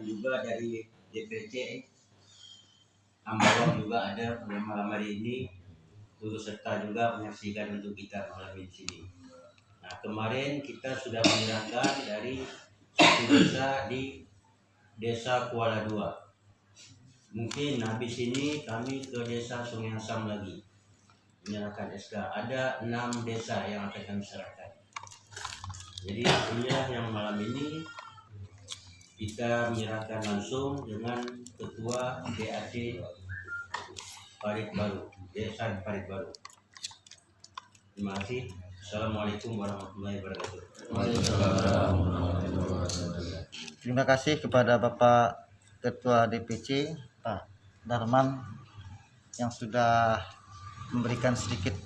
juga dari DPC Ambawang juga ada pada malam hari ini, turut serta juga menyaksikan untuk kita malam di sini. Nah, kemarin kita sudah menyerahkan dari satu desa di Desa Kuala Dua. Mungkin habis ini kami ke Desa Sungai Asam lagi menyerahkan SK. Ada 6 desa yang akan kami serahkan. Jadi inilah yang malam ini kita menyerahkan langsung dengan Ketua DAC Parit Baru, Desa Parit Baru. Terima kasih. Assalamualaikum warahmatullahi wabarakatuh. Terima kasih kepada Bapak Ketua DPC Pak Darman yang sudah memberikan sedikit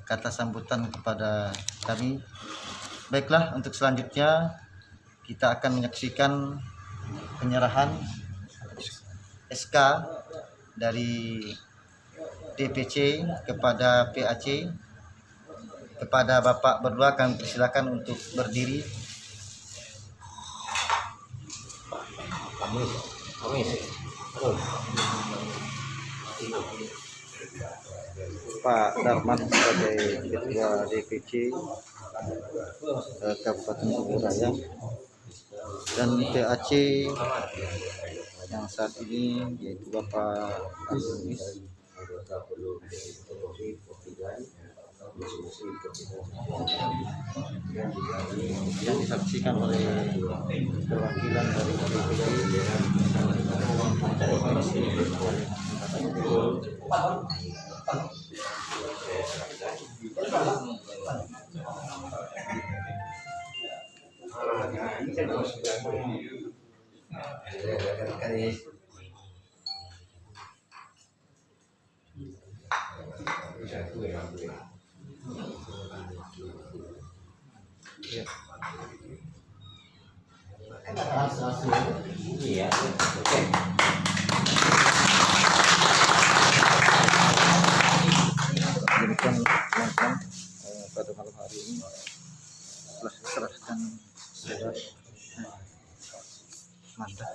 kata sambutan kepada kami. Baiklah, untuk selanjutnya kita akan menyaksikan penyerahan SK dari DPC kepada PAC. Kepada Bapak berdua kami persilakan untuk berdiri. Pak Darman sebagai Ketua DPC Kabupaten Kuburaya dan PAC yang saat ini yaitu Bapak Abdul yang disaksikan oleh perwakilan dari DPC Iya, oke. Demikian teman-teman, pada malam hari ini telah diserahkan surat mandat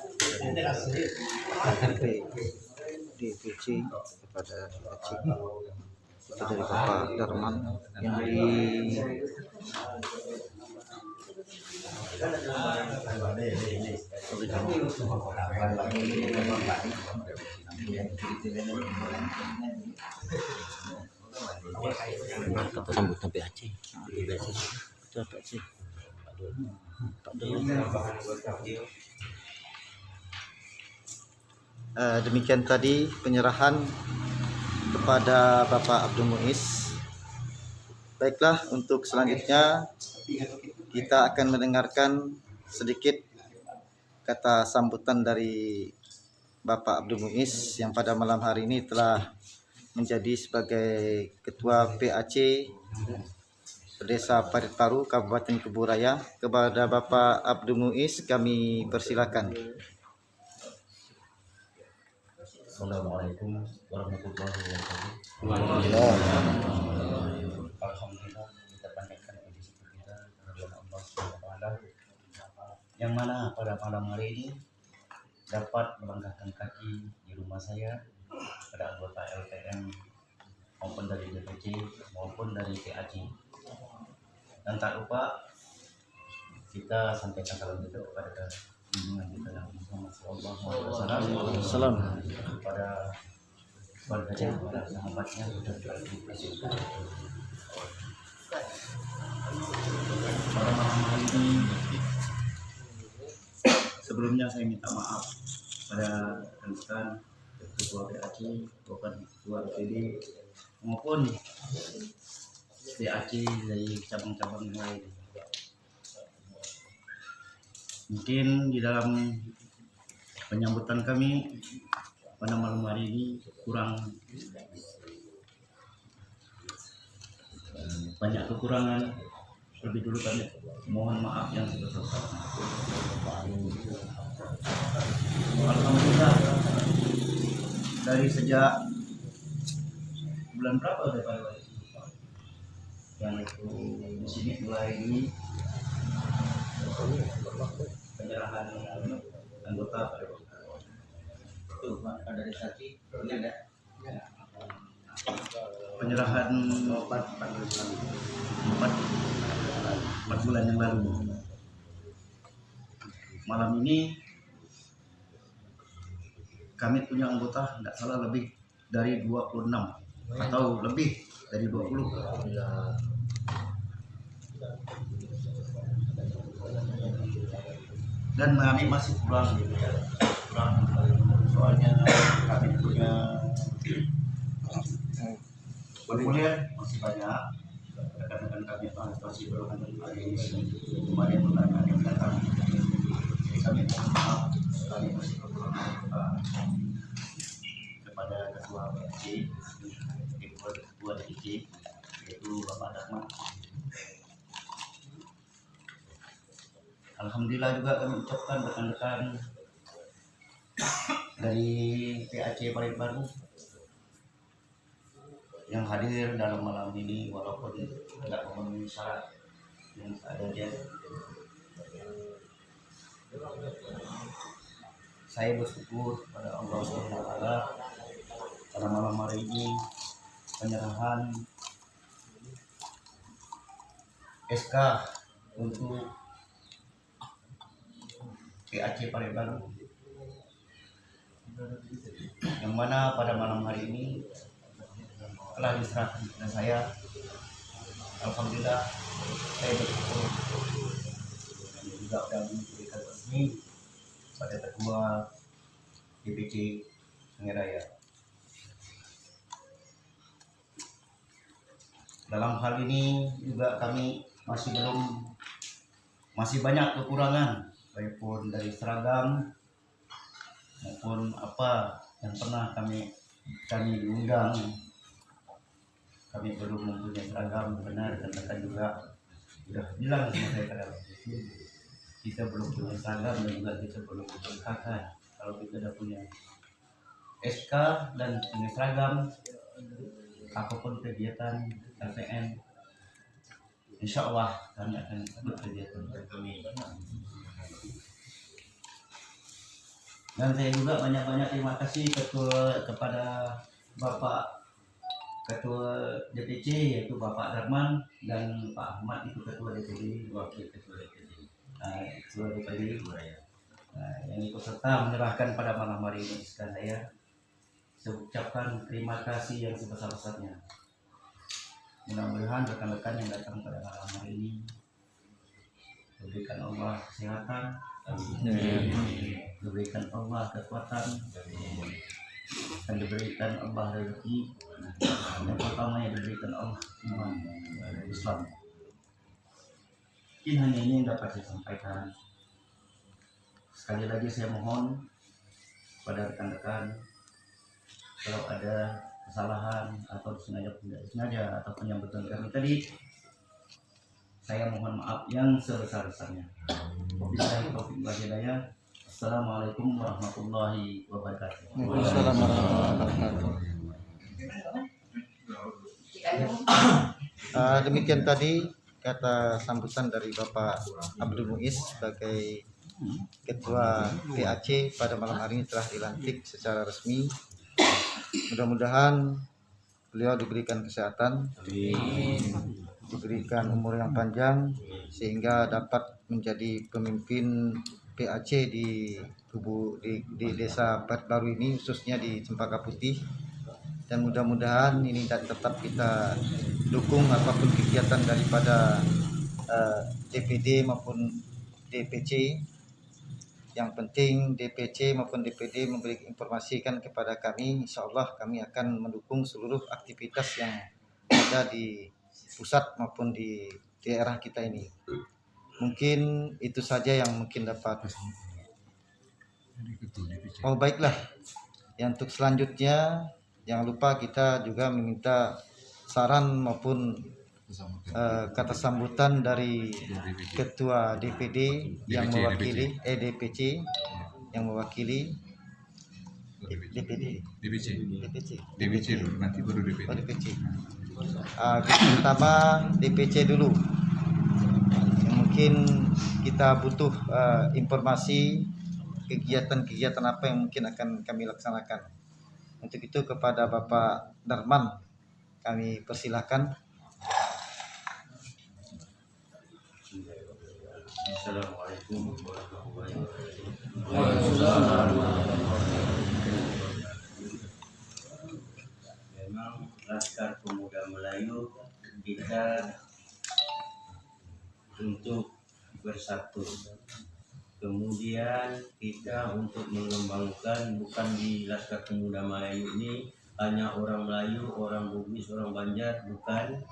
dari DPC kepada PAC itu dari Bapak Darman yang Sambutan PAC. Demikian tadi penyerahan kepada Bapak Abdul Muiz. Baiklah, untuk selanjutnya kita akan mendengarkan sedikit kata sambutan dari Bapak Abdul Muiz yang pada malam hari ini telah menjadi sebagai Ketua PAC Desa Parit Baru Kabupaten Kuburaya. Kepada Bapak Abdul Muiz kami persilakan. Assalamualaikum warahmatullahi wabarakatuh. Alhamdulillah kita panjatkan puji syukur kita kepada Allah SWT yang mana pada malam hari ini dapat melangkahkan kaki di rumah saya pada anggota LPM maupun dari DPC maupun dari PAC. Dan tak lupa kita sampaikan salam juga kepada junjungan kita Nabi Muhammad SAW kepada keluarganya, kepada sahabatnya, dan pada malam hari ini sebelumnya saya minta maaf pada rekan Ketua PAC, bukan Ketua DPD maupun PAC dari cabang-cabang yang lain. Mungkin di dalam penyambutan kami pada malam hari ini kurang banyak kekurangan. Lebih dulu kami mohon maaf yang sebesar-besarnya. Alhamdulillah dari sejak bulan berapa udah Pak yang itu di sini mulai ini penyerahan anggota pada waktu itu. Tuh, Pak, ada saksi. Ini ada. Penyerahan 4 bulan yang lalu. Malam ini kami punya anggota tidak salah lebih dari 26 atau lebih dari 20. Dan kami masih kurang gitu ya. Soalnya kami punya formulir masih banyak. Rekan-rekan kami masih belum ada hari ini kemarin pertanyaan yang datang. Jadi kami mohon maaf kami masih kekurangan kepada ketua BC, ketua DPC yaitu Bapak Darman. Alhamdulillah juga kami ucapkan rekan-rekan dari PAC Parepbaru yang hadir dalam malam ini walaupun tidak memenuhi syarat yang seadanya. Saya bersyukur pada Allah SWT pada malam hari ini penyerahan SK untuk PAC Parepbaru yang mana pada malam hari ini telah diserahkan kepada saya. Alhamdulillah saya bersyukur dan juga sudah diberikan resmi pada ketua DPC Sungai Raya. Dalam hal ini juga kami masih banyak kekurangan, baik pun dari seragam maupun apa yang pernah kami diundang. Kami belum mempunyai seragam benar, dan rekan juga sudah bilang sama saya pada waktu itu kita belum punya seragam dan juga kita belum punya KK. Kalau kita sudah punya SK dan punya seragam, apapun kegiatan LPN, insya Allah kami akan berkegiatan kami. Dan saya juga banyak-banyak terima kasih kepada Bapak Ketua DPC yaitu Bapak Darman dan Pak Ahmad itu Ketua DPD, Wakil Ketua DPD, Ketua DPD yang ikut serta menyerahkan pada malam hari ini. Sekali saya ucapkan terima kasih yang sebesar-besarnya. Mudah-mudahan rekan-rekan yang datang pada malam hari ini diberikan Allah kesehatan, diberikan Allah kekuatan, dan diberikan Allah rezeki, yang pertamanya diberikan Allah iman Islam. Mungkin hanya ini yang dapat saya sampaikan. Sekali lagi saya mohon pada rekan-rekan kalau ada kesalahan atau disengaja atau penyambutan kami tadi, saya mohon maaf yang sebesar-besarnya. Wabillahi taufiq wal hidayah. Assalamualaikum warahmatullahi wabarakatuh. Waalaikumsalam warahmatullahi wabarakatuh. Demikian tadi kata sambutan dari Bapak Abdul Muiz sebagai Ketua PAC pada malam hari ini telah dilantik secara resmi. Mudah-mudahan beliau diberikan kesehatan, diberikan umur yang panjang sehingga dapat menjadi pemimpin PAC di desa Parepbaru ini, khususnya di Cempaka Putih. Dan mudah-mudahan ini tetap kita dukung apapun kegiatan daripada DPD maupun DPC. Yang penting DPC maupun DPD memberi informasikan kepada kami, insya Allah kami akan mendukung seluruh aktivitas yang ada di pusat maupun di daerah kita ini. Mungkin itu saja yang mungkin dapat. Oh baiklah, yang untuk selanjutnya jangan lupa kita juga meminta saran maupun kata sambutan dari Ketua DPD yang mewakili DPC yang mewakili DPC dulu, nanti baru DPD. DPC. Pertama DPC dulu. Yang mungkin kita butuh informasi kegiatan-kegiatan apa yang mungkin akan kami laksanakan. Untuk itu kepada Bapak Darman kami persilahkan. Assalamualaikum warahmatullahi wabarakatuh. Memang Laskar Pemuda Melayu kita untuk bersatu. Kemudian kita untuk mengembangkan, bukan di Laskar Pemuda Melayu ini hanya orang Melayu, orang Bugis, orang Banjar, bukan.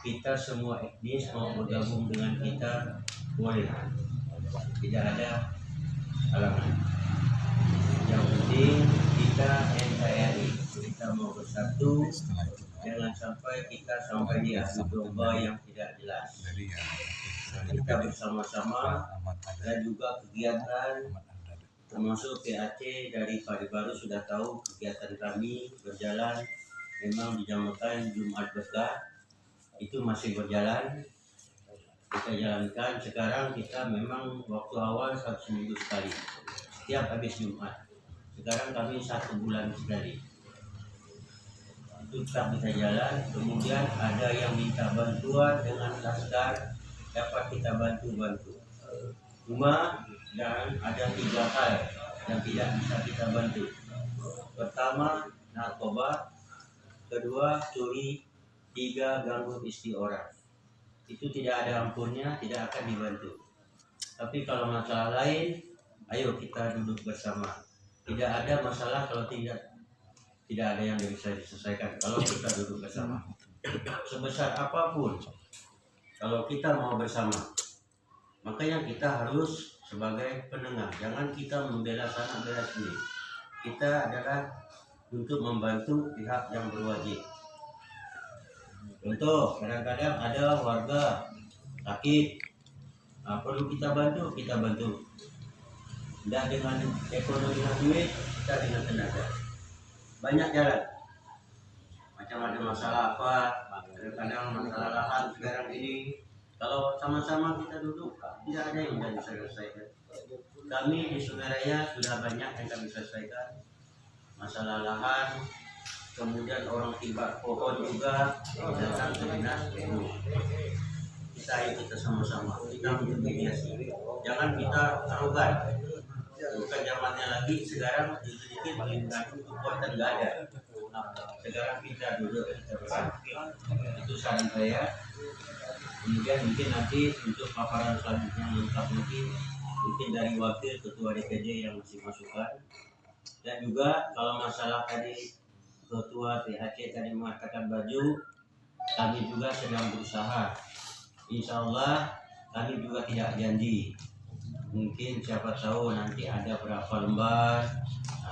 Kita semua etnis mau bergabung dengan kita boleh, tidak ada halangan. Yang penting kita NKRI, kita mau bersatu, jangan sampai kita sampai di adu domba yang tidak jelas. Kita bersama-sama, dan juga kegiatan termasuk PAC dari Padi Baru sudah tahu kegiatan kami berjalan. Memang dinamakan Jumat Berkah, itu masih berjalan, kita jalankan. Sekarang kita memang waktu awal 1 seminggu sekali, setiap habis Jumat. Sekarang kami 1 bulan sekali, itu tetap kita jalan. Kemudian ada yang minta bantuan dengan Laskar, dapat kita bantu. Cuma dan ada 3 hal yang tidak bisa kita bantu. Pertama, narkoba. Kedua, curi. 3, ganggu istri orang. Itu tidak ada ampunnya, tidak akan dibantu. Tapi kalau masalah lain, ayo kita duduk bersama. Tidak ada masalah kalau tidak ada yang bisa diselesaikan kalau kita duduk bersama. Sebesar apapun, kalau kita mau bersama, makanya kita harus sebagai penengah. Jangan kita membela sana bela sini. Kita adalah untuk membantu pihak yang berwajib. Contoh, kadang-kadang ada warga sakit, perlu kita bantu. Tidak dengan ekonomi dengan duit, kita dengan tenaga. Banyak jalan. Macam ada masalah apa, kadang-kadang masalah lahan sekarang ini. Kalau sama-sama kita duduk, tidak ada yang bisa diselesaikan. Kami di Sungai Raya sudah banyak yang kami selesaikan. Masalah lahan, kemudian orang tiba pohon juga datang ke dinas PU. Kita sama-sama, kita mediasi. Jangan kita arogan. Bukan zamannya lagi, sekarang sedikit melihat kekuatan nggak ada. Sekarang kita duduk, kita bersama. Itu saran saya. Kemudian mungkin nanti untuk paparan selanjutnya lengkap mungkin dari wakil ketua DPD yang masih masukan. Dan juga kalau masalah tadi ketua PHC tadi mengatakan baju, kami juga sedang berusaha. Insya Allah kami juga tidak janji. Mungkin siapa tahu nanti ada berapa lembar.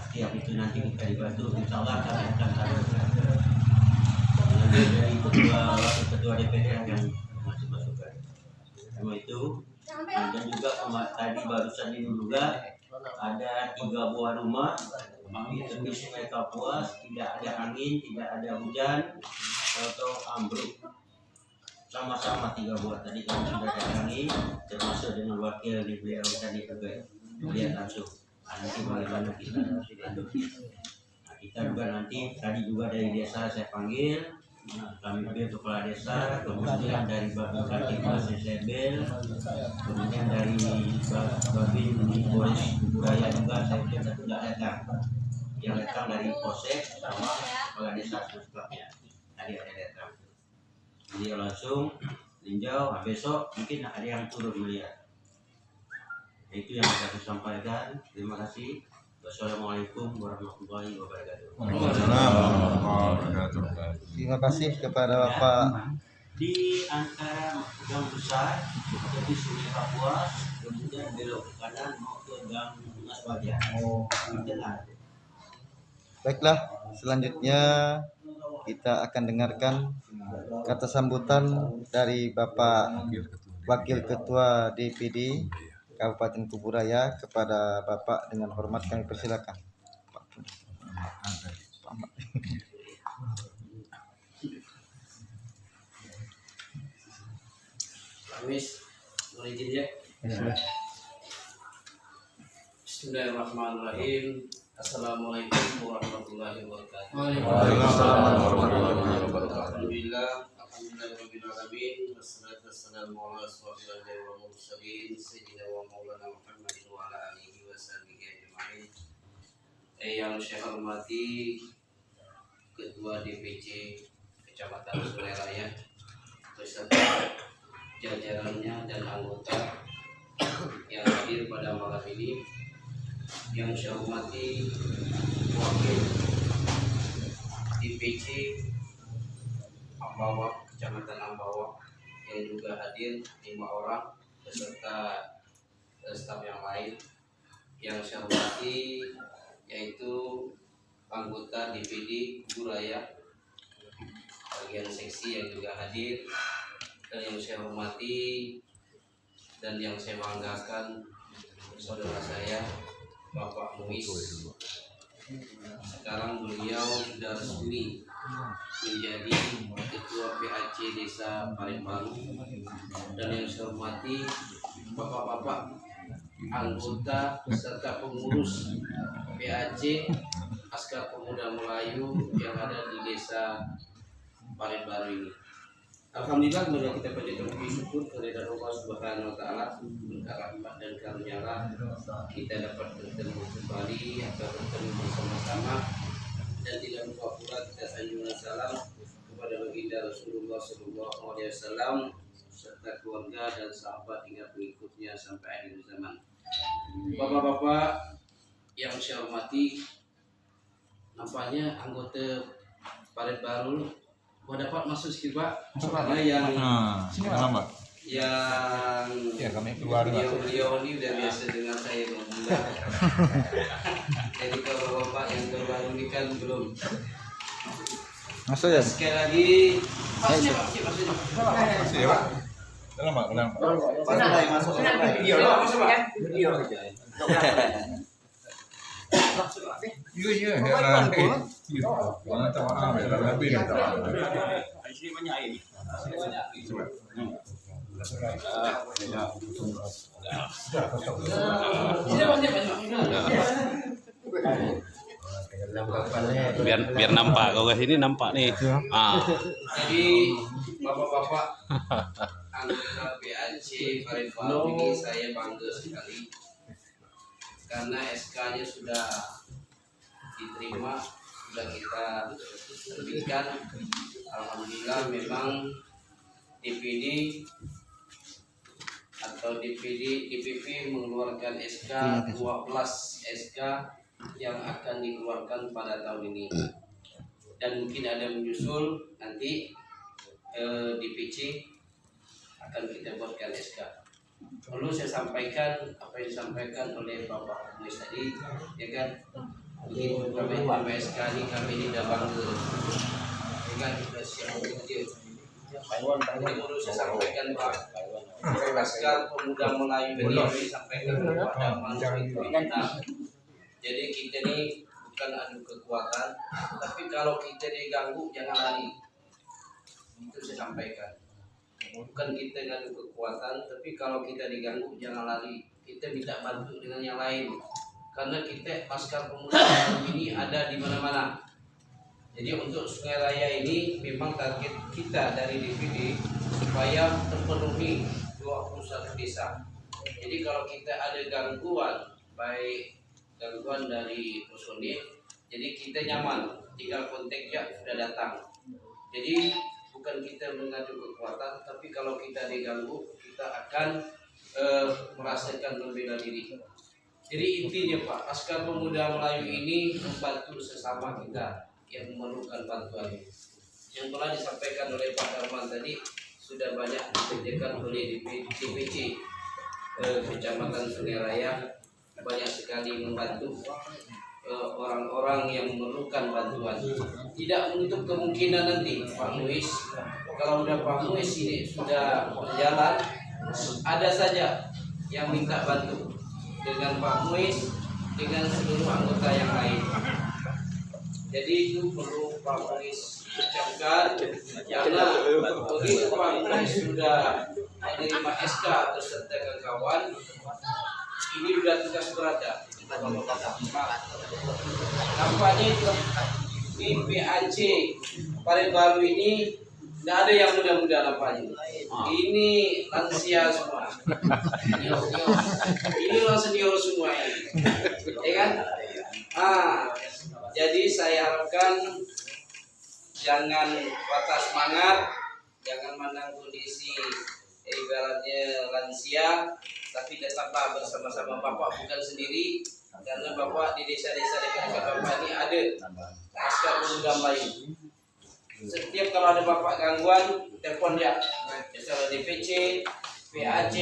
Setiap itu nanti kita dibantu. Insya Allah kami akan salurkan. Dari ketua DPD yang masih masukan. Cuma itu. Dan juga tadi barusan ini juga ada 3 buah rumah di tepi Sungai Kapuas, tidak ada angin, tidak ada hujan atau ambruk. Sama-sama 3 buah tadi kami sudah datangi, termasuk dengan wakil di beliau tadi juga lihat langsung. Nanti bagaimana kita juga nanti tadi juga dari desa saya panggil. Kami panggil kepala desa, kemudian dari Babin Masih Sebel, kemudian dari Babin di Polres Budaya juga saya tidak datang. Yang datang dari Polsek sama kepala desa setelahnya. Tadi ada datang. Jadi langsung tinjau, besok mungkin ada yang turun melihat. Itu yang saya sampaikan. Terima kasih. Wassalamualaikum warahmatullahi wabarakatuh. Terima kasih kepada Bapak. Di antara gang besar seperti Sungai Kapuas, kemudian belok ke kanan mau ke Gang Mas Wajah. Baiklah, selanjutnya kita akan dengarkan kata sambutan dari Bapak Wakil Ketua DPD Kabupaten Kuburaya. Kepada Bapak dengan hormat kami persilakan. Wis, mulai izin ya. Bismillahirrahmanirrahim. Assalamualaikum warahmatullahi wabarakatuh. Waalaikumsalam warahmatullahi wabarakatuh. Alhamdulillahirabbil alamin. Wassalatu wassalamu ala asyrofil anbiya'i wal mursalin sayyidina wa maulana Muhammadin wa ala alihi wa sahbihi ajma'in. Yang saya hormati Ketua DPC Kecamatan Sungai Raya beserta jajarannya dan anggota yang hadir pada malam ini, yang saya hormati wakil DPC Ambawak, Kecamatan Ambawak yang juga hadir 5 orang beserta staf yang lain. Yang saya hormati yaitu anggota DPD Kuburaya bagian seksi yang juga hadir, dan yang saya hormati dan yang saya banggakan saudara saya Bapak Muiz. Sekarang beliau sudah resmi menjadi Ketua PAC Desa Parimbaru, dan yang saya hormati bapak-bapak anggota serta pengurus PAC Askar Pemuda Melayu yang ada di Desa Parimbaru ini. Alhamdulillah, kemudian kita panjatkan puji syukur kepada Allah Subhanahu wa taala, rahmat dan karunia-Nya kita dapat bertemu kembali atau bertemu bersama-sama, dan tidak lupa pula kita sanjungan salam kepada baginda Rasulullah sallallahu alaihi wasallam serta keluarga dan sahabat hingga pengikutnya sampai akhir zaman. Bapak-bapak yang saya hormati, nampaknya anggota Parimbaru mau dapat masuk sedikit Pak, karena yang beliau ini udah biasa dengan saya berbulan. Jadi kalau bapak yang terbaru ini kan belum. Masuk ya? Sekali lagi masuk ya Pak. Dalam Pak, dalam Pak. Masuk video masuk Pak. Video. Iya, ya. Mana tahu apa ya, lebih nih tahu. Sini banyak ini. biar nampak, kalau ke sini nampak nih. Jadi bapak-bapak anggota PAC Parimbaru ini saya bangga sekali karena SK-nya sudah diterima, sudah kita terbitkan. Alhamdulillah, memang DPD atau DPP mengeluarkan SK 12 SK yang akan dikeluarkan pada tahun ini, dan mungkin ada menyusul nanti DPC akan kita buatkan SK. Perlu saya sampaikan apa yang disampaikan oleh Bapak Muiz tadi, ya kan? Begitu kami SK ini, kami ini sudah bangga, ya kan? Sudah siap untuk dia. Ini perlu saya sampaikan Pak, Askar Pemuda Melayu ini kami sampaikan kepada masyarakat. Jadi kita ini bukan adu kekuatan, tapi kalau kita diganggu jangan lari. Itu saya sampaikan. Bukan kita ngadu kekuatan, tapi kalau kita diganggu jangan lari. Kita minta bantu dengan yang lain, karena kita Askar Pemuda ini ada di mana-mana. Jadi untuk Sungai Raya ini memang target kita dari DPD supaya terpenuhi 21 desa. Jadi kalau kita ada gangguan, baik gangguan dari personil, jadi kita nyaman, tinggal kontak ya sudah datang. Jadi bukan kita mengadu kekuatan, tapi kalau kita diganggu kita akan merasakan berbela diri. Jadi intinya Pak, Askar Pemuda Melayu ini membantu sesama kita yang memerlukan bantuan. Yang telah disampaikan oleh Pak Darman tadi sudah banyak dikerjakan oleh DPC Kecamatan Sungai Raya, banyak sekali membantu orang-orang yang memerlukan bantuan. Tidak menutup kemungkinan nanti Pak Muiz, kalau udah Pak Muiz ini sudah berjalan, ada saja yang minta bantu dengan Pak Muiz, dengan seluruh anggota yang lain. Jadi itu perlu Pak Muiz ucapkan, karena begitu Pak Muiz sudah menerima SK beserta kawan, ini udah tugas berat ya. Nampaknya di PAC Parit Baru ini tidak ada yang muda-muda nampaknya. Ini lansia semua. Ini orang senior semua ini. Ya kan? Jadi saya harapkan jangan patah semangat, jangan mandang kondisi ibaratnya lansia, tapi tetaplah bersama-sama Bapak, bukan sendiri, karena Bapak di desa-desa dekat Bapak ini ada askar pemuda Melayu. Setiap kalau ada Bapak gangguan, telepon dia. Misalnya DPC, PAC,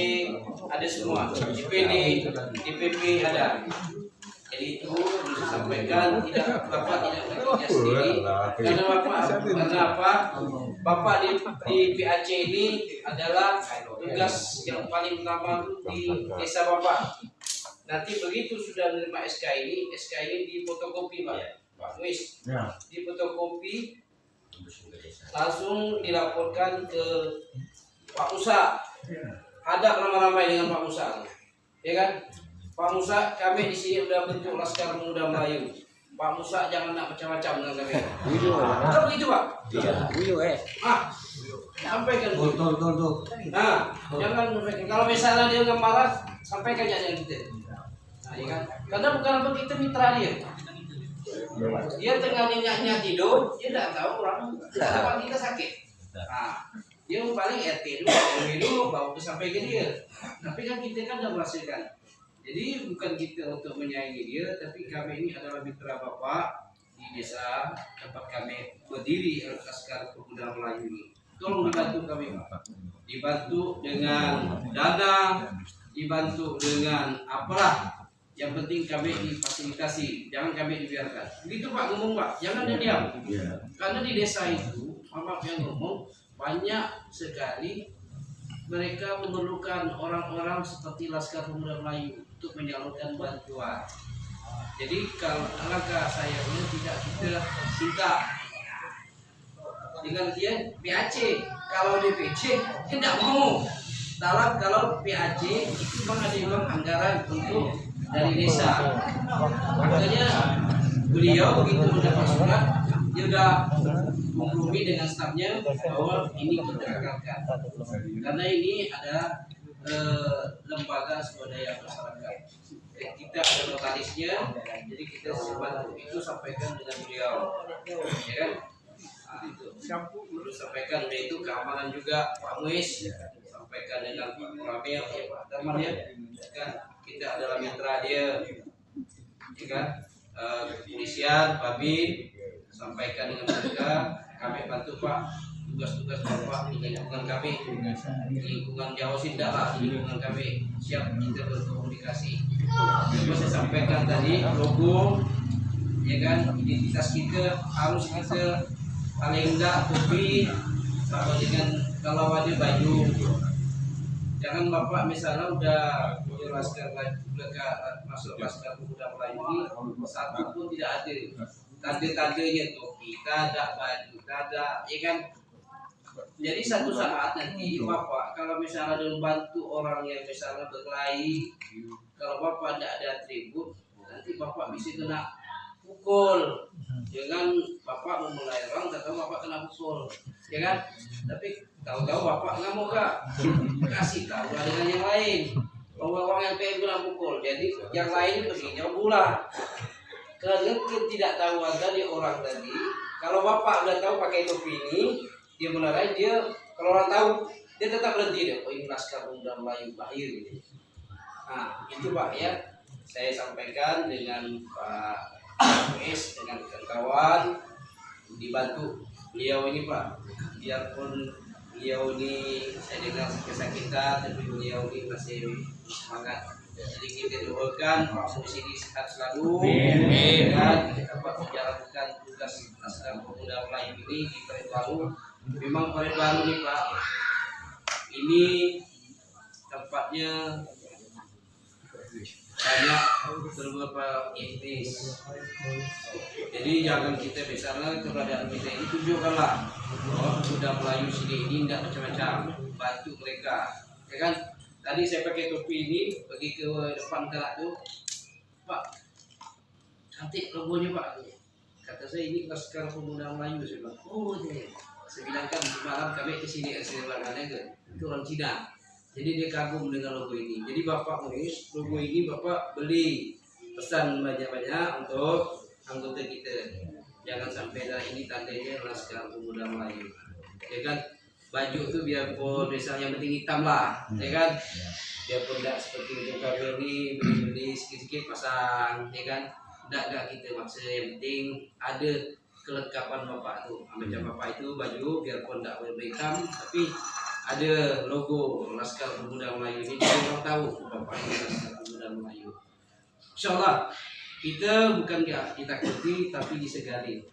ada semua, DPD, DPP ada. Jadi itu bisa sampaikan, tidak Bapak tidak bekerja sendiri, karena Bapak di PAC ini adalah tugas yang paling utama di desa Bapak. Nanti begitu sudah menerima SK ini difotokopi Pak Wis, difotokopi langsung dilaporkan ke Pak Musa. Ada nama-nama dengan Pak Musa, ya kan? Pak Musa, kami di sini udah bentuk Laskar Pemuda Melayu. Pak Musa jangan nak macam-macam dengan kami. Betul begitu Pak? Iya. Sampaikan. Betul. Nah, jangan sampaikan. Kalau misalnya dia nggak marah, sampaikan aja kita. Nah, ya kan? Karena bukan apa kita mitra dia. Dia tengah nyenyak tidur, dia tidak tahu orang apa kita sakit. Nah, dia paling RT dulu, baru sampai ke dia. Tapi kan kita kan sudah merasakan. Jadi bukan kita untuk menyaingi dia, tapi kami ini adalah mitra Bapak di desa tempat kami berdiri Laskar Pemuda Melayu ini. Tolong dibantu kami Pak. Dibantu dengan dana, dibantu dengan apalah. Yang penting kami difasilitasi, jangan kami dibiarkan. Begitu Pak ngomong Pak, jangan dia diam. Karena di desa itu, Bapak yang ngomong, banyak sekali mereka memerlukan orang-orang seperti Laskar Pemuda Melayu untuk menyalurkan bantuan. Jadi kalau alangkah sayangnya tidak kita minta dengan dia PAC, kalau DPC tidak mau. Kalau PAC itu memang anggaran untuk dari desa. Makanya beliau begitu mendapat surat, dia sudah menghubungi dengan stafnya bahwa ini kita gagalkan. Karena ini ada lembaga swadaya masyarakat. Kita ada notarisnya, jadi kita bantu itu sampaikan dengan beliau, ya kan? Nah, itu perlu sampaikan, dan itu keamanan juga Pak Muis, sampaikan dengan Pak Ramil, ya Pak Darman ya, kan? Kita adalah mitra dia, ya kan? Kepolisian, Babin, sampaikan dengan mereka, kami bantu Pak. Tugas-tugas Bapak di lingkungan kami, di lingkungan Jawa Sindak lah, di lingkungan kami siap kita berkomunikasi. Seperti saya sampaikan tadi, logo, ya kan, identitas kita harus kita paling enggak topi sama dengan kalau ada baju. Jangan Bapak misalnya udah Laskar masuk Laskar Pemuda Melayu ini satu pun tidak ada tanda-tandanya, topi, tidak baju, tidak, ya kan. Jadi satu saat nanti Bapak kalau misalnya ada membantu orang yang misalnya berkelahi, kalau Bapak tidak ada atribut, nanti Bapak bisa kena pukul. Jangan Bapak memulai orang, tahu Bapak kena pukul, ya kan? Tapi tahu-tahu Bapak nggak mau kasih tahu dengan yang lain bahwa orang yang pengen kena pukul. Jadi yang lain pergi jauh pula. Karena ketidaktahuan tadi orang tadi, kalau Bapak udah tahu pakai topi ini, dia menarai, dia kalau orang tahu dia tetap berhenti dia. Oh ini Laskar Pemuda Melayu bahir gitu. Nah itu Pak ya, saya sampaikan dengan Pak S dengan kawan dibantu beliau ini Pak. Biarpun beliau ini saya dengar kesakitan, tapi beliau ini masih semangat. Jadi kita doakan Pak Mus ini sehat selalu, dan dapat menjalankan tugas Laskar Pemuda Melayu ini di Parit Baru. Memang Parit Baru nih Pak, ini tempatnya banyak beberapa etnis. Jadi jangan kita misalnya keberadaan kita ini tunjukkanlah bahwa Pemuda Melayu sini ini tidak macam-macam, bantu mereka, ya kan? Tadi saya pakai topi ini pergi ke depan galak tuh, Pak, cantik logonya Pak. Kata saya ini Laskar Pemuda Melayu. Saya bilang, oh iya. Saya bilang kan malam kami kesini saya bilang itu orang Cina. Jadi dia kagum dengan logo ini. Jadi Bapak Muiz, logo ini Bapak beli, pesan banyak-banyak untuk anggota kita. Jangan sampai dah ini tandanya Laskar Pemuda Melayu. Ya kan? Baju tuh biarpun misalnya yang penting hitam lah, ya kan? Biarpun tidak seperti untuk kami ini beli sedikit-sedikit pasang, ya kan? Tidak kita maksud yang penting ada kelengkapan Bapak tuh. Macam Bapak itu baju biarpun tidak warna hitam, tapi ada logo Laskar Pemuda Melayu ini. Jadi orang tahu Bapak ini Laskar Pemuda Melayu. Insyaallah kita bukan ditakuti tapi disegani.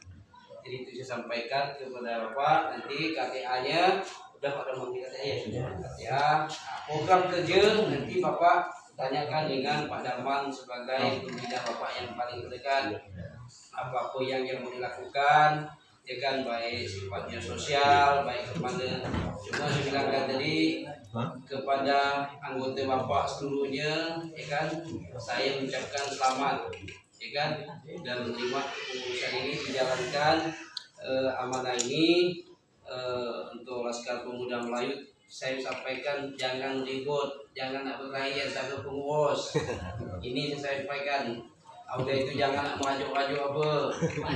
Jadi itu saya sampaikan kepada Bapak, nanti KTA-nya udah pada mengerti KTA ya sudah KTA. Program kerja nanti Bapak tanyakan dengan Pak Darman sebagai pembina Bapak yang paling terdekat. Apa yang mau dilakukan, ya kan, baik sifatnya sosial, baik kepada cuma saya bilangkan tadi kepada anggota Bapak seluruhnya, ya kan, saya mengucapkan selamat, ya kan, dan menerima kepengurusan ini dijalankan amanah ini untuk Laskar Pemuda Melayu. Saya sampaikan jangan ribut, jangan nak berkelahi antara pengurus. Ini saya sampaikan. Udah itu jangan nak merajuk-rajuk apa.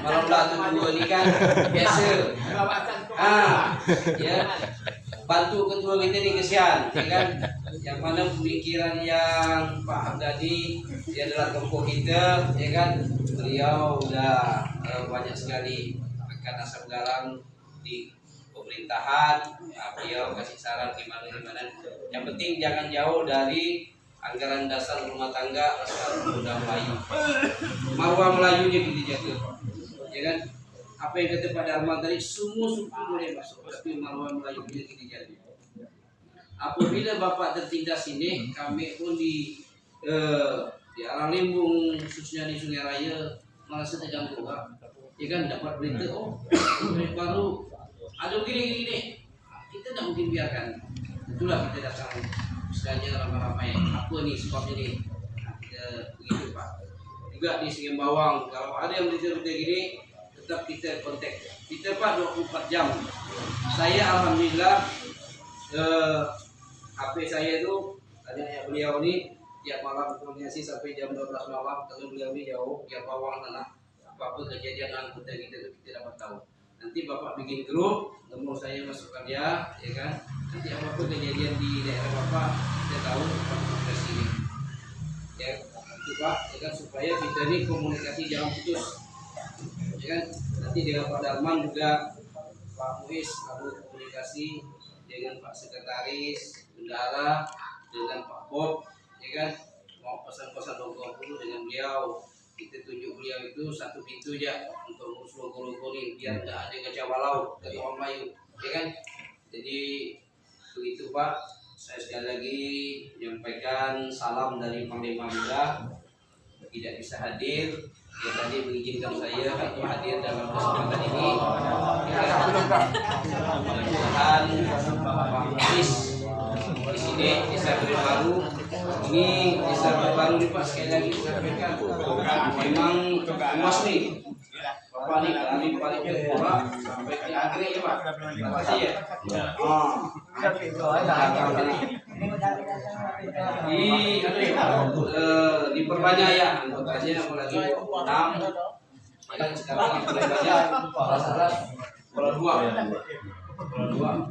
Malam lah tu dua ni kan biasa. Ya. Bantu ketua kita ni kesian, ya kan. Yang mana pemikiran yang Pak Hamdani dia adalah tokoh kita, ya kan. Beliau dah banyak sekali akan asam garam di pemerintahan. Beliau kasih saran gimana. Yang penting jangan jauh dari anggaran dasar rumah tangga Laskar Pemuda Melayu. Marwah Melayunya kita jaga, ya kan. Apa yang kata Pak Darman tadi, semua suku boleh masuk, tapi marwah Melayunya kita jaga. Apabila Bapak tertindas ini, kami pun di Alang Limbung, khususnya di Sungai Raya, merasa terganggu, ya kan. Dapat berita, oh baru ada gini, kita tidak mungkin biarkan. Itulah kita datang sekalian ramai-ramai. Apa nih sebabnya nih? Kita begitu Pak. Juga di Sungai Bawang, kalau ada yang berita-berita gini, tetap kita kontak. Kita Pak 24 jam. Saya alhamdulillah HP saya itu tanya beliau ini tiap malam komunikasi sampai jam 12 malam. Kalau beliau ini jauh, dia Bawang tanah. Apa-apa kejadian anggota kita itu kita dapat tahu. Nanti Bapak bikin grup, nomor saya masukkan ya kan. Nanti apa-apa kejadian di daerah Bapak kita tahu komunikasi ini. Ya, itu Pak, ya kan, supaya kita ini komunikasi jangan putus. Ya kan, nanti dengan Pak Darman juga Pak Muiz lalu komunikasi dengan Pak Sekretaris Bendara, dengan Pak Bob, ya kan, mau pesan-pesan logo dengan beliau. Kita tunjuk beliau itu satu pintu aja untuk ngurus logo-logo ini biar tidak ada kacau balau dari orang Melayu, ya kan. Jadi begitu Pak, saya sekali lagi menyampaikan salam dari Panglima Muda, tidak bisa hadir, dia tadi mengizinkan saya untuk hadir dalam kesempatan ini. Mudah-mudahan Pak Muiz di sini desa baru ini baru nih Pak, sekali lagi sampaikan memang puas nih Bapak nih kami paling bergerak sampai ke akhir ya Pak. Terima kasih ya. Diperbanyak ya anggotanya, apalagi 6 dan sekarang diperbanyak kalau 2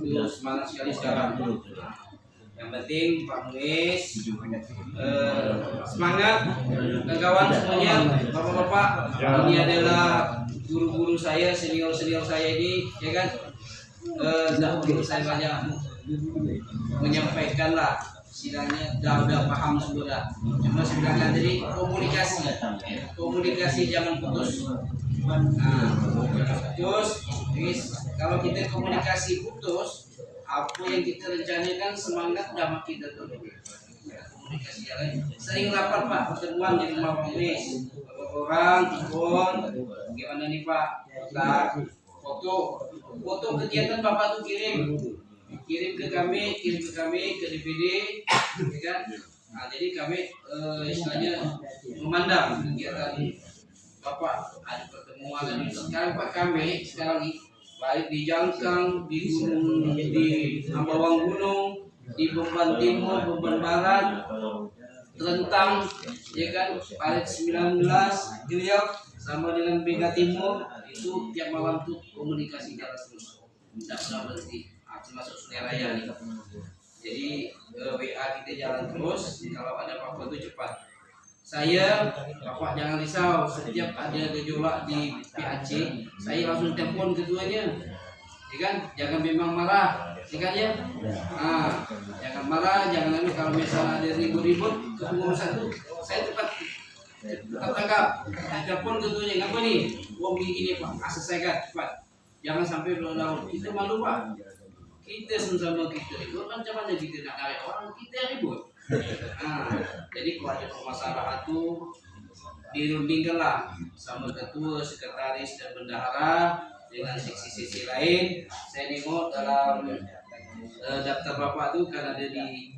itu semangat sekali sekarang. Yang penting Pak Muiz semangat, kawan semuanya, bapak-bapak, ini adalah guru-guru saya, senior-senior saya ini, ya kan. Tidak perlu saya banyak menyampaikan lah, istilahnya udah paham sudah. Cuma saya bilang tadi komunikasi jangan putus. Kalau kita komunikasi putus, apa yang kita rencanakan semangat dapat kita tuh. Komunikasi sering rapat Pak, pertemuan di rumah Pak Muiz, orang ikut, gimana nih Pak, foto kegiatan Bapak tuh kirim, kirim ke kami ke DPD, ya kan? Nah, jadi kami istilahnya memandang kegiatan Bapak ada pertemuan dan sekarang Pak kami sekarang ini baik di Jangkang, di gunung, di Ambawang Gunung, di Beban Timur, Beban Barat, Terentang, ya kan, Parit 19, Riau, sama dengan Bega Timur, itu tiap malam tuh komunikasi jalan terus, tidak pernah berhenti, termasuk Sungai Raya nih. Jadi WA kita jalan terus, kalau ada apa-apa itu cepat. Saya, Bapak jangan risau, setiap ada gejolak di PAC, saya langsung telepon ketuanya, ya kan? Jangan memang marah, ya kan ya? Nah, jangan marah, jangan kalau misalnya ada ribut-ribut kepengurusan itu, saya cepat tanggap, telepon ketuanya, ngapa nih? Uang begini Pak, selesaikan cepat, jangan sampai berlalu. Kita malu Pak, kita sama kita ribut, macam mana kita nak narik orang kita ribut. Nah, jadi kalau ada permasalahan itu dirundingkanlah sama ketua, sekretaris dan bendahara dengan sisi-sisi lain. Saya nengok dalam daftar Bapak itu kan ada di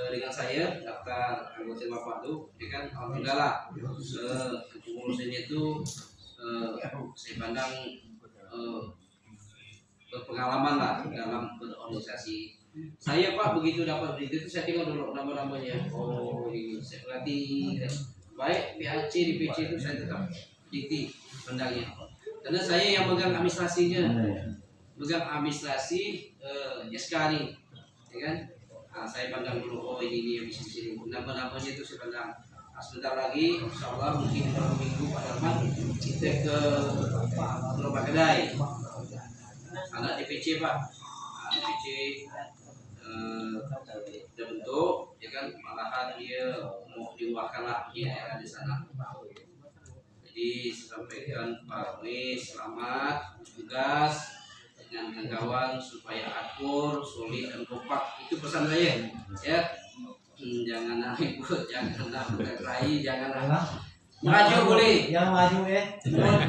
dengan saya daftar anggota Bapak itu, ya kan, alhamdulillah lah kepengurusannya itu saya pandang berpengalaman lah dalam berorganisasi. Saya Pak begitu dapat berita itu saya tengok dulu nama-namanya. Oh ini saya perhatikan. Baik PAC di PC itu saya tetap dikti pendangnya. Karena saya yang megang administrasinya, megang administrasi SK nih, ya kan? Nah, saya pandang dulu. Oh ini habis di sini. Nama-namanya itu saya pandang. Nah, sebentar lagi, insyaallah mungkin dalam minggu Pak Darman kita ke Pulau Kedai. Anak DPC Pak, DPC sudah bentuk, ya kan, malahan dia mau diwakilkan lagi yang ada di sana. Jadi sampaikan Pak Wis selamat tugas dengan kawan supaya akur, solid dan kompak. Itu pesan saya, ya. Jangan ribut, jangan berkelahi, jangan maju boleh. Yang maju ya.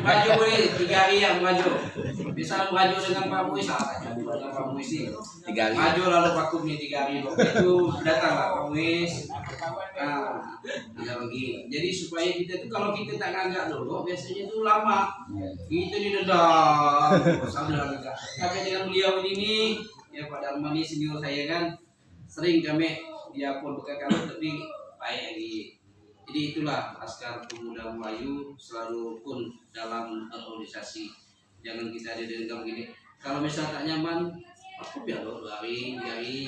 Maju boleh 3 hari yang maju. Bisa maju dengan Pak Muis dengan Pak Muis ini. 3 hari. Maju lalu vakum nih 3 hari. Itu datanglah Pak Muis. Nah, ada lagi. Jadi supaya kita tuh kalau kita tak ngagak dulu biasanya itu lama. Kita didedam. Saudara enggak. Tapi dengan beliau ini ya Pak Darman ini senior saya kan sering kami dia pun bukan kalau tapi baik lagi. Jadi itulah Laskar Pemuda Melayu selalu pun dalam organisasi. Jangan kita ada dendam gini. Kalau misalnya tak nyaman, aku biar 2 hari, 3 hari,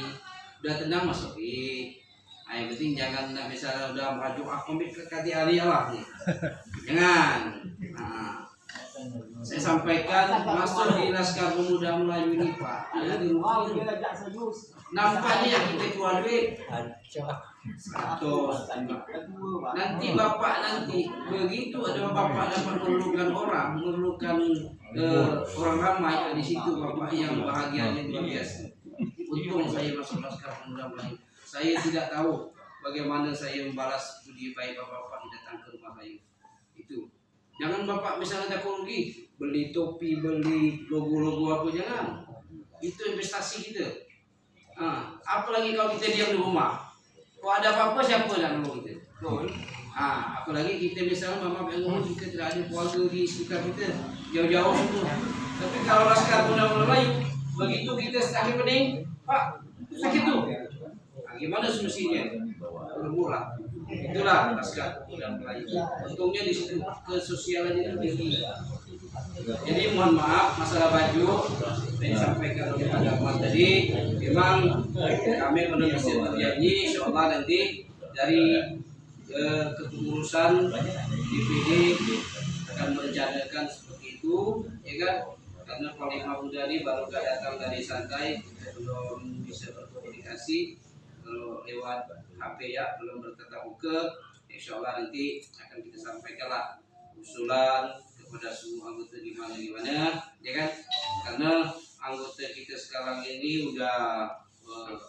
udah tenang masuk di. Yang penting jangan misalnya udah maju aku ambil ke hari Allah nih. Jangan. Nah, saya sampaikan masuk di Laskar Pemuda Melayu ini Pak. Nampaknya yang kita keluar duit 100. Nanti Bapak nanti begitu ada Bapak dapat memerlukan orang, memerlukan orang ramai di situ Bapak yang bahagianya luar biasa. Untung saya masuk Laskar Pemuda Melayu. Saya tidak tahu bagaimana saya membalas budi baik Bapak datang ke rumah saya. Itu. Jangan Bapak misalnya ada rugi, beli topi, beli logo-logo apa jangan. Itu investasi kita. Nah, apalagi kalau kita diam di rumah. Kalau ada apa-apa siapa yang nolong kita? Nah, apalagi kita misalnya mama yang kita tidak ada keluarga di sekitar kita jauh-jauh itu. Tapi kalau Laskar Pemuda Melayu begitu kita sakit pening, Pak, sakit tuh. Nah, gimana solusinya? Murah. Itulah Laskar Pemuda Melayu. Untungnya di situ kesosialan itu tinggi. Jadi mohon maaf masalah baju yang disampaikan oleh Pak Darman tadi, memang kami belum bisa berjanji, insyaallah nanti dari kepengurusan DPD akan merencanakan seperti itu, ya kan? Karena Panglima Muda ini baru datang dari santai, belum bisa berkomunikasi lewat HP ya, belum bertatap muka. Insyaallah nanti akan kita sampaikan lah usulan kepada semua anggota gimana, ya kan? Karena anggota kita sekarang ini udah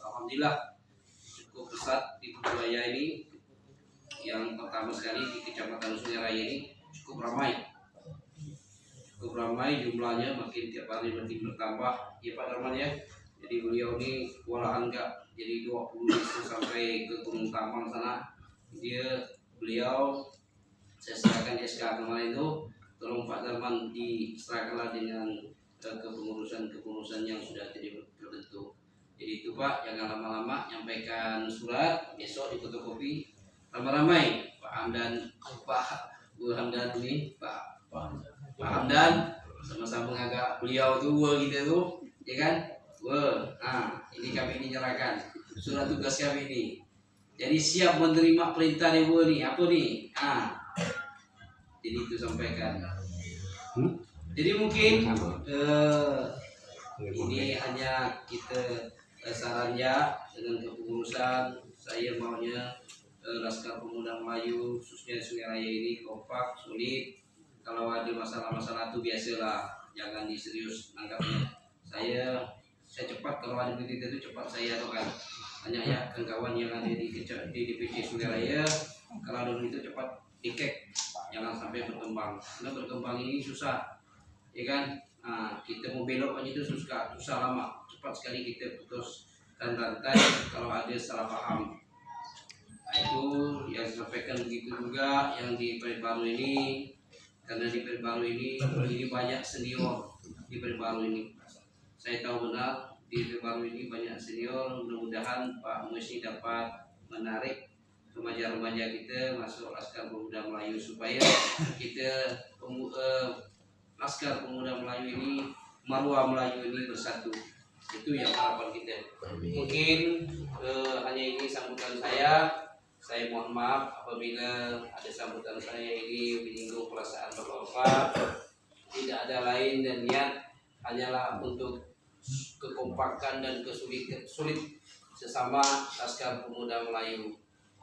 alhamdulillah cukup besar di Budaya ini. Yang pertama sekali di Kecamatan Sungai Raya ini cukup ramai jumlahnya, makin tiap hari makin bertambah ya Pak Darman ya. Jadi Jadi beliau ini kewalahan nggak, jadi 20 itu sampai ke Gunung Tamang sana. Beliau saya serahkan SK kemarin itu, tolong Pak Darman diserahkanlah dengan kepengurusan yang sudah terbentuk. Jadi itu Pak, jangan lama-lama, nyampaikan surat besok di fotokopi ramai-ramai. Pak Hamdan, Bu Hamdan ini, Pak Hamdan sama-sama agak beliau tuh gitu tuh, ya kan? Ini kami ini nyerahkan surat tugas kami ini. Jadi siap menerima perintah nih Bu nih, apa nih? Jadi itu sampaikan. Jadi mungkin ini hanya kita sarannya dengan kepengurusan. Saya maunya Laskar Pemuda Melayu khususnya Sungai Raya ini kompak, solid. Kalau ada masalah-masalah itu biasalah, jangan diserius anggapnya. Saya cepat, kalau ada berita itu cepat saya kan. Hanya ya kawan yang ada di DPC Sungai Raya, kalau ada itu cepat dikek, jangan sampai berkembang. Karena berkembang ini susah, ya kan? Kita mau belok aja itu susah lama. Cepat sekali kita putuskan rantai kalau ada salah paham. Itu yang disampaikan begitu juga yang di Peribaru ini, karena di Peribaru ini banyak senior di Peribaru ini. Saya tahu benar di Peribaru ini banyak senior. Mudah-mudahan Pak Musi dapat menarik remaja-remaja kita masuk Laskar Pemuda Melayu supaya kita Laskar Pemuda Melayu ini, Marwah Melayu ini bersatu. Itu yang harapan kita. Mungkin hanya ini sambutan saya. Saya mohon maaf apabila ada sambutan saya ini menyinggung perasaan Bapak-bapak. Tidak ada lain dan niat, hanyalah untuk kekompakan dan sulit sesama Laskar Pemuda Melayu.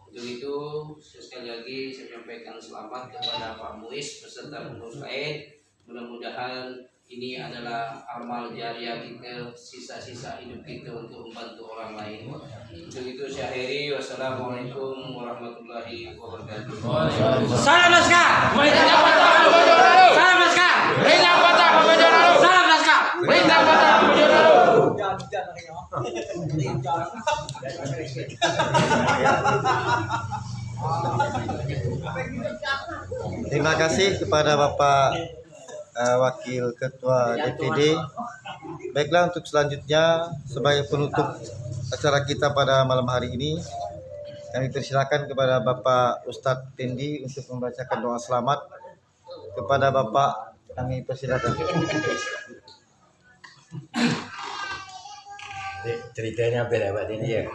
Untuk itu sekali lagi saya menyampaikan selamat kepada Pak Muiz beserta pengurus lain. Mudah-mudahan ini adalah amal jariah kita, sisa-sisa hidup kita untuk membantu orang lain. Untuk itu saya akhiri. Wassalamualaikum warahmatullahi wabarakatuh. Salam Laskar. Salam Laskar. Perintah Batak Pemujalalu. Salam Laskar. Perintah Batak Pemujalalu. Terima kasih kepada Bapak Wakil Ketua DPD. Baiklah, untuk selanjutnya sebagai penutup acara kita pada malam hari ini, kami persilakan kepada Bapak Ustadz Tendi untuk membacakan doa selamat. Kepada Bapak kami persilakan. Ceritanya beda Pak ini ya.